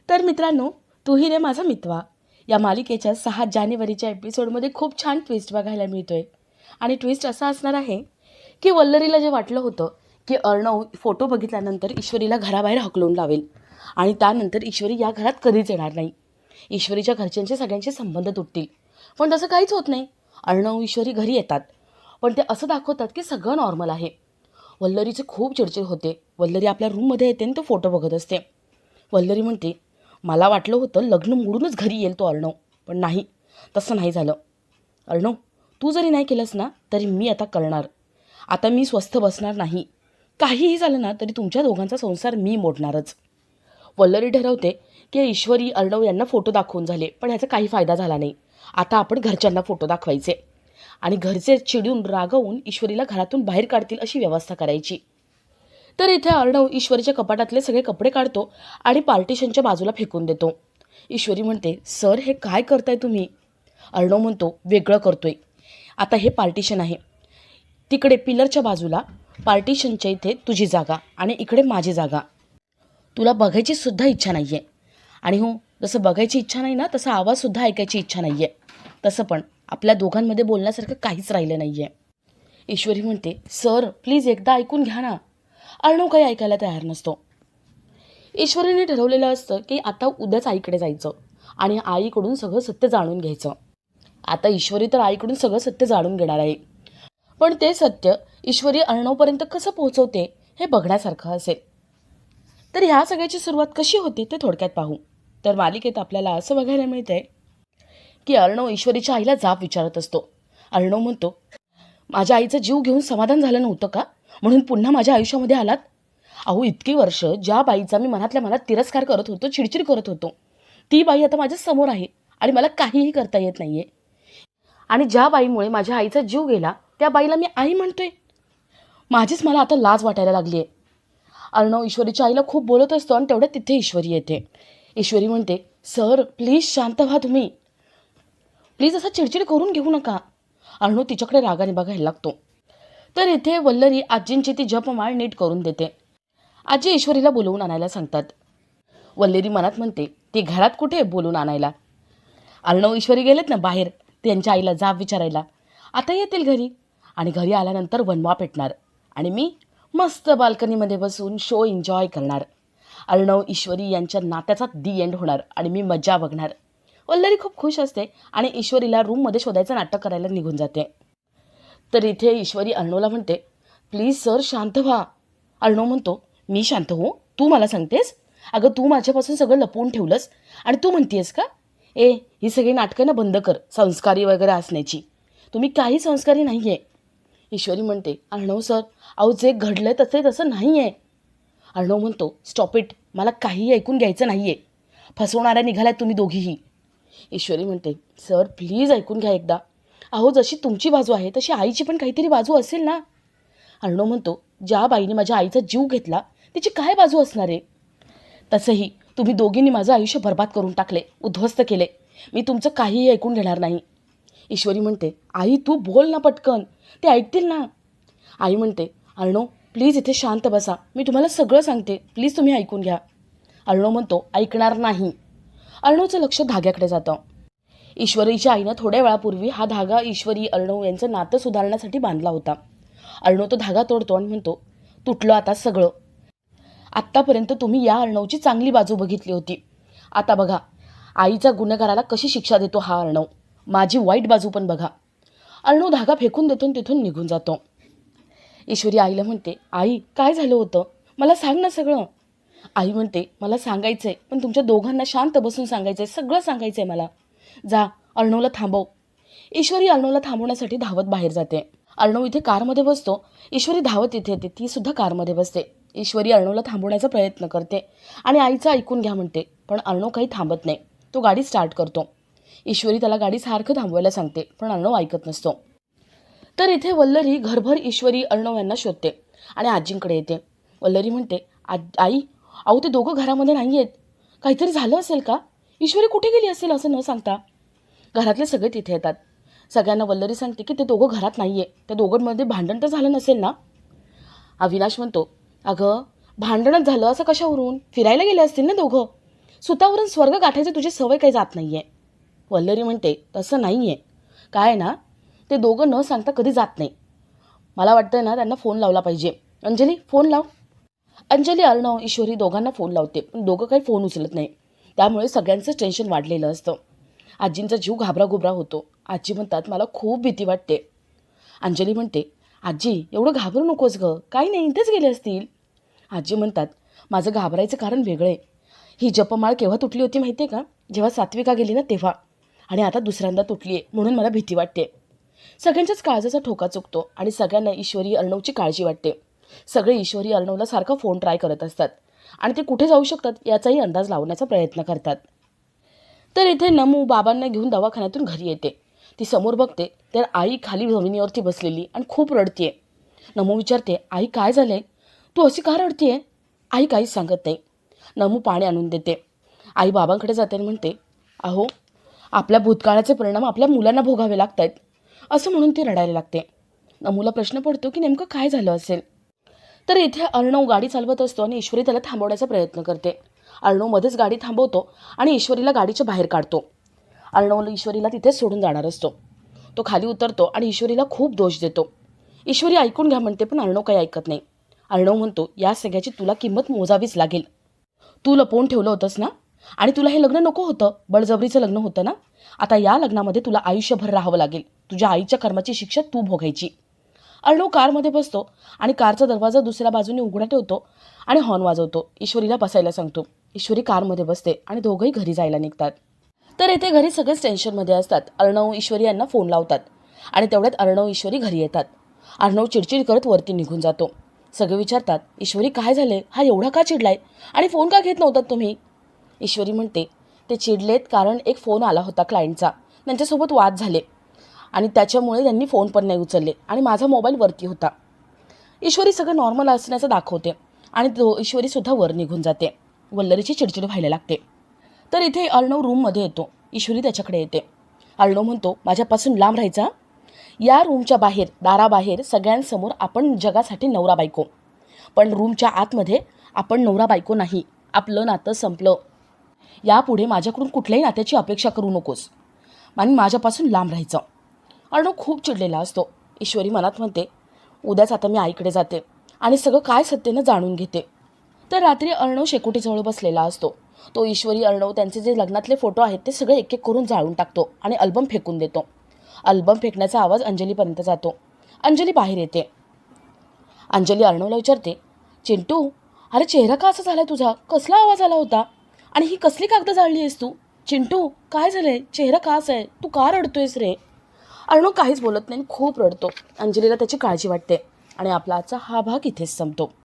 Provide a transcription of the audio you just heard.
तर मित्रांनो, तूही रे माझा मितवा या मालिकेच्या 6 जानेवारीच्या एपिसोडमध्ये खूप छान ट्विस्ट बघायला मिळतोय. आणि ट्विस्ट असा असणार आहे की वल्लरीला जे वाटलं होतं की अर्णव फोटो बघितल्यानंतर ईश्वरीला घराबाहेर हकलून लावेल आणि त्यानंतर ईश्वरी या घरात कधीच येणार नाही. ईश्वरीच्या घरच्यांचे सगळ्यांचे संबंध तुटतील. पण तसं काहीच होत नाही. अर्णव ईश्वरी घरी येतात, पण ते असं दाखवतात की सगळं नॉर्मल आहे. वल्लरीचे खूप चिडचिड होते. वल्लरी आपल्या रूममध्ये येते आणि तो फोटो बघत असते. वल्लरी म्हणते, मला वाटलं होतं लग्न मोडूनच घरी येईल तो अर्णव, पण नाही, तसं नाही झालं. अर्णव, तू जरी नाही केलंस ना तरी मी आता करणार. आता मी स्वस्थ बसणार नाही. काहीही झालं ना तरी तुमच्या दोघांचा संसार मी मोडणारच. वल्लरी ठरवते की ईश्वरी अर्णव यांना फोटो दाखवून झाले, पण ह्याचा काही फायदा झाला नाही. आता आपण घरच्यांना फोटो दाखवायचे आणि घरचे चिडून रागवून ईश्वरीला घरातून बाहेर काढतील अशी व्यवस्था करायची. तर इथे अर्णव ईश्वरीच्या कपाटातले सगळे कपडे काढतो आणि पार्टिशनच्या बाजूला फेकून देतो. ईश्वरी म्हणते, सर हे काय करताय तुम्ही? अर्णव म्हणतो, वेगळं करतोय. आता हे पार्टिशन आहे, तिकडे पिलरच्या बाजूला पार्टिशनच्या इथे तुझी जागा आणि इकडे माझी जागा. तुला बघायची सुद्धा इच्छा नाही आहे. आणि हो, जसं बघायची इच्छा नाही ना तसा आवाजसुद्धा ऐकायची इच्छा नाही आहे. तसं पण आपल्या दोघांमध्ये बोलण्यासारखं काहीच राहिलं नाही आहे. ईश्वरी म्हणते, सर प्लीज एकदा ऐकून घ्या ना. अर्णव काही ऐकायला तयार नसतो. ईश्वरीने ठरवलेलं असतं की आता उद्याच आईकडे जायचं आणि आईकडून सगळं सत्य जाणून घ्यायचं. आता ईश्वरी तर आईकडून सगळं सत्य जाणून घेणार आहे, पण ते सत्य ईश्वरी अर्णवपर्यंत कसं पोहोचवते हे बघण्यासारखं असेल. तर ह्या सगळ्याची सुरुवात कशी होते ते थोडक्यात पाहू. तर मालिकेत आपल्याला असं बघायला मिळतंय की अर्णव ईश्वरीच्या आईला जाब विचारत असतो. अर्णव म्हणतो, माझ्या आईचा जीव घेऊन समाधान झालं नव्हतं का, म्हणून पुन्हा माझ्या आयुष्यामध्ये आलात? अहो, इतकी वर्ष ज्या बाईचा मी मनातल्या मनात तिरस्कार करत होतो, चिडचिड करत होतो, ती बाई आता माझ्या समोर आहे आणि मला काहीही करता येत नाही आहे. आणि ज्या बाईमुळे माझ्या आईचा जीव गेला त्या बाईला मी आई म्हणतोय. माझीच मला आता लाज वाटायला लागली आहे. अर्णव ईश्वरीच्या आईला खूप बोलत असतो आणि तेवढ्यात तिथे ईश्वरी येते. ईश्वरी म्हणते, सर प्लीज शांत व्हा तुम्ही, प्लीज असं चिडचिड करून घेऊ नका. अर्णव तिच्याकडे रागाने बघायला लागतो. तर इथे वल्लरी आजींची ती जपमाळ नीट करून देते. आजी ईश्वरीला बोलवून आणायला सांगतात. वल्लरी मनात म्हणते, ती घरात कुठे बोलून आणायला? अर्णव ईश्वरी गेलेत ना बाहेर त्यांच्या आईला जाब विचारायला. आता येतील घरी आणि घरी आल्यानंतर वनवा पेटणार आणि मी मस्त बाल्कनीमध्ये बसून शो एन्जॉय करणार. अर्णव ईश्वरी यांच्या नात्याचा दी एंड होणार आणि मी मजा बघणार. वल्लरी खूप खुश असते आणि ईश्वरीला रूममध्ये शोधायचं नाटक करायला निघून जाते. तर इथे ईश्वरी अर्णवला म्हणते, प्लीज सर शांत व्हा. अर्णव म्हणतो, मी शांत हो? तू मला सांगतेस? अगं तू माझ्यापासून सगळं लपवून ठेवलंस आणि तू म्हणतेस का? ही सगळी नाटकं ना बंद कर, संस्कारी वगैरे असण्याची. तुम्ही काही संस्कारी नाही आहे. ईश्वरी म्हणते, अर्णव सर, अहो जे घडलं तसं नाही आहे. अर्णव म्हणतो, स्टॉप इट, मला काहीही ऐकून घ्यायचं नाही आहे. फसवणाऱ्या निघाल्यात तुम्ही दोघीही. ईश्वरी म्हणते, सर प्लीज ऐकून घ्या एकदा. अहो जशी तुमची बाजू आहे तशी आईची पण काहीतरी बाजू असेल ना. अर्णव म्हणतो, ज्या बाईने माझ्या आईचा जीव घेतला तिची काय बाजू असणार आहे? तसंही तुम्ही दोघींनी माझं आयुष्य बर्बाद करून टाकले, उद्ध्वस्त केले. मी तुमचं काहीही ऐकून घेणार नाही. ईश्वरी म्हणते, आई तू बोल ना पटकन, ते ऐकतील ना. आई म्हणते, अर्णव प्लीज इथे शांत बसा, मी तुम्हाला सगळं सांगते, प्लीज तुम्ही ऐकून घ्या. अर्णव म्हणतो, ऐकणार नाही. अर्णवचं लक्ष धाग्याकडे जातं. ईश्वरीच्या आईनं थोड्या वेळापूर्वी हा धागा ईश्वरी अर्णव यांचं नातं सुधारण्यासाठी बांधला होता. अर्णव तो धागा तोडतो आणि म्हणतो, तुटलं आता सगळं. आत्तापर्यंत तुम्ही या अर्णवची चांगली बाजू बघितली होती, आता बघा आईचा गुन्हेगाराला कशी शिक्षा देतो हा अर्णव. माझी वाईट बाजू पण बघा. अर्णव धागा फेकून देतो आणि तिथून निघून जातो. ईश्वरी आईला म्हणते, आई काय झालं होतं, मला सांग ना सगळं. आई म्हणते, मला सांगायचं आहे, पण तुमच्या दोघांना शांत बसून सांगायचं आहे, सगळं सांगायचं आहे मला. जा अर्णवला थांबव. ईश्वरी अर्णवला थांबवण्यासाठी धावत बाहेर जाते. अर्णव इथे कारमध्ये बसतो. ईश्वरी धावत इथे येते, ती सुद्धा कारमध्ये बसते. ईश्वरी अर्णवला थांबवण्याचा प्रयत्न करते आणि आईचं ऐकून घ्या म्हणते, पण अर्णव काही थांबत नाही. तो गाडी स्टार्ट करतो. ईश्वरी त्याला गाडी सारखं थांबवायला सांगते, पण अर्णव ऐकत नसतो. तर इथे वल्लरी घरभर ईश्वरी अर्णव यांना शोधते आणि आजींकडे येते. वल्लरी म्हणते, आई अहो ते दोघं घरामध्ये नाही आहेत, काहीतरी झालं असेल का? ईश्वरी कुठे गेली असेल असं न सांगता घरातले सगळे तिथे येतात. सगळ्यांना वल्लरी सांगते की ते दोघं घरात नाही आहे, त्या दोघांमध्ये भांडण तर झालं नसेल ना. अविनाश म्हणतो, अगं भांडणच झालं असं कशावरून, फिरायला गेले असतील ना दोघं. सुतावरून स्वर्ग गाठायची तुझी सवय काही जात नाही आहे. वल्लरी म्हणते, तसं नाही आहे. काय ना, ते दोघं न सांगता कधी जात नाही. मला वाटतं ना त्यांना फोन लावला पाहिजे. अंजली, फोन लाव. अंजली, अर्णव, ईश्वरी दोघांना फोन लावते, पण दोघं काही फोन उचलत नाही. त्यामुळे सगळ्यांचं टेन्शन वाढलेलं असतं. आजींचा जीव घाबराघुबरा होतो. आजी म्हणतात, मला खूप भीती वाटते. अंजली म्हणते, आजी एवढं घाबरू नकोस गं, काही नाही, इथेच गेले असतील. आजी म्हणतात, माझं घाबरायचं कारण वेगळं आहे. ही जपमाळ केव्हा तुटली होती माहिती आहे का? जेव्हा सात्विका गेली ना तेव्हा. आणि आता दुसऱ्यांदा तुटली आहे, म्हणून मला भीती वाटते. सगळ्यांच्याच काळजाचा ठोका चुकतो आणि सगळ्यांना ईश्वरी अर्णवची काळजी वाटते. सगळे ईश्वरी अर्णवला सारखा फोन ट्राय करत असतात आणि ते कुठे जाऊ शकतात याचाही अंदाज लावण्याचा प्रयत्न करतात. तर इथे नमू बाबांना घेऊन दवाखान्यातून घरी येते. ती समोर बघते तर आई खाली जमिनीवरती बसलेली आणि खूप रडतीये. नमू विचारते, आई काय झालंय? तू अशी का रडतीये? आई काहीच सांगत नाही. नमू पाणी आणून देते. आई बाबांकडे जाते आणि म्हणते, अहो, आपल्या भूतकाळाचे परिणाम आपल्या मुलांना भोगावे लागत आहेत, असं म्हणून ती रडायला लागते. नमूला प्रश्न पडतो की नेमकं काय झालं असेल. तर इथे अर्णव गाडी चालवत असतो आणि ईश्वरी त्याला थांबवण्याचा प्रयत्न करते. अर्णव मध्येच गाडी थांबवतो आणि ईश्वरीला गाडीच्या बाहेर काढतो. अर्णव ईश्वरीला तिथेच सोडून जाणार असतो. तो खाली उतरतो आणि ईश्वरीला खूप दोष देतो. ईश्वरी ऐकून घ्या म्हणते, पण अर्णव काही ऐकत नाही. अर्णव म्हणतो, या सगळ्याची तुला किंमत मोजावीच लागेल. तू लपवून ठेवलं होतंस ना, आणि तुला हे लग्न नको होतं, बळजबरीचं लग्न होतं ना. आता या लग्नामध्ये तुला आयुष्यभर राहावं लागेल. तुझ्या आईच्या कर्माची शिक्षा तू भोगायची. अर्णव कारमध्ये बसतो आणि कारचा दरवाजा दुसऱ्या बाजूने उघडा ठेवतो आणि हॉर्न वाजवतो. ईश्वरीला बसायला सांगतो. ईश्वरी कारमध्ये बसते आणि दोघंही घरी जायला निघतात. तर येथे घरी सगळेच टेन्शनमध्ये असतात. अर्णव ईश्वरी यांना फोन लावतात आणि तेवढ्यात अर्णव ईश्वरी घरी येतात. अर्णव चिडचिड करत वरती निघून जातो. सगळे विचारतात, ईश्वरी काय झाले? हा एवढा का चिडलाय आणि फोन का घेत नव्हतात तुम्ही? ईश्वरी म्हणते, ते चिडलेत कारण एक फोन आला होता क्लायंटचा, त्यांच्यासोबत वाद झाले आणि त्याच्यामुळे त्यांनी फोन पण नाही उचलले आणि माझा मोबाईल वरती होता. ईश्वरी सगळं नॉर्मल असण्याचं दाखवते आणि ईश्वरीसुद्धा वर निघून जाते. वल्लरीची चिडचिड व्हायला लागते. तर इथे अर्णव रूममध्ये येतो. ईश्वरी त्याच्याकडे येते. अर्णव म्हणतो, माझ्यापासून लांब राहायचा. या रूमच्या बाहेर, दाराबाहेर सगळ्यांसमोर आपण जगासाठी नवरा बायको, पण रूमच्या आतमध्ये आपण नवरा बायको नाही. आपलं नातं संपलं. यापुढे माझ्याकडून कुठल्याही नात्याची अपेक्षा करू नकोस आणि माझ्यापासून लांब राहायचं. अर्णव खूप चिडलेला असतो. ईश्वरी मनात म्हणते, उद्याच आता मी आईकडे जाते आणि सगळं काय सत्तेनं जाणून घेते. तर रात्री अर्णव शेकोटीजवळ बसलेला असतो. तो ईश्वरी अर्णव त्यांचे जे लग्नातले फोटो आहेत ते सगळे एक एक करून जाळून टाकतो आणि अल्बम फेकून देतो. अल्बम फेकण्याचा आवाज अंजलीपर्यंत जातो. अंजली बाहेर येते. अंजली अर्णवला विचारते, चिंटू, अरे चेहरा का असा झालाय तुझा? कसला आवाज आला होता? आणि ही कसली कागद जाळली आहेस तू? चिंटू, काय झालंय? चेहरा का असा आहे? तू का रडतोयस रे? अर्णव काहीच बोलत नाही, खूप रडतो. अंजलीला त्याची काळजी वाटते आणि आपला आजचा हा भाग इथेच संपतो.